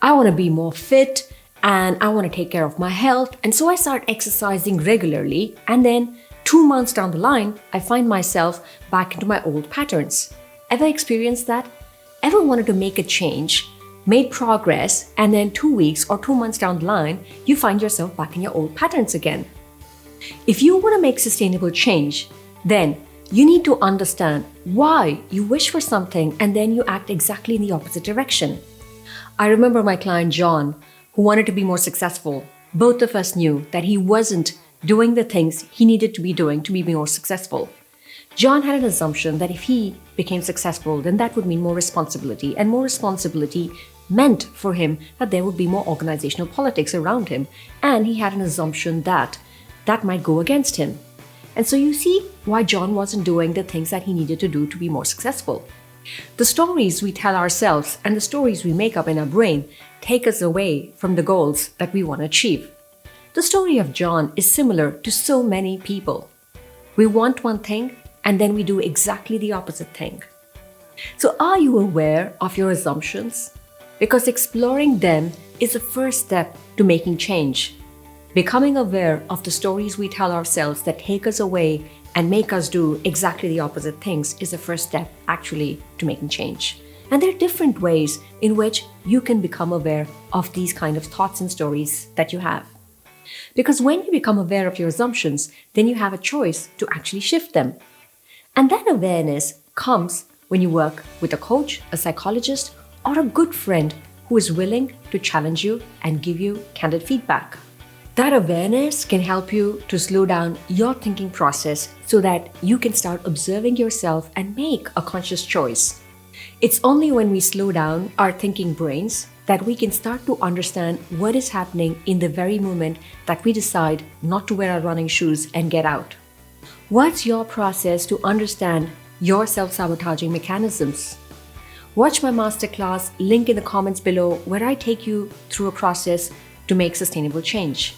I want to be more fit and I want to take care of my health. And so I start exercising regularly. And then 2 months down the line, I find myself back into my old patterns. Ever experienced that? Ever wanted to make a change, made progress, and then 2 weeks or 2 months down the line, you find yourself back in your old patterns again? If you want to make sustainable change, then you need to understand why you wish for something and then you act exactly in the opposite direction. I remember my client John, who wanted to be more successful. Both of us knew that he wasn't doing the things he needed to be doing to be more successful. John had an assumption that if he became successful, then that would mean more responsibility, and more responsibility meant for him that there would be more organizational politics around him, and he had an assumption that that might go against him. And so you see why John wasn't doing the things that he needed to do to be more successful. The stories we tell ourselves and the stories we make up in our brain take us away from the goals that we want to achieve. The story of John is similar to so many people. We want one thing and then we do exactly the opposite thing. So are you aware of your assumptions? Because exploring them is the first step to making change. Becoming aware of the stories we tell ourselves that take us away and make us do exactly the opposite things is the first step actually to making change. And there are different ways in which you can become aware of these kind of thoughts and stories that you have. Because when you become aware of your assumptions, then you have a choice to actually shift them. And that awareness comes when you work with a coach, a psychologist, or a good friend who is willing to challenge you and give you candid feedback. That awareness can help you to slow down your thinking process so that you can start observing yourself and make a conscious choice. It's only when we slow down our thinking brains that we can start to understand what is happening in the very moment that we decide not to wear our running shoes and get out. What's your process to understand your self-sabotaging mechanisms? Watch my masterclass, link in the comments below, where I take you through a process to make sustainable change.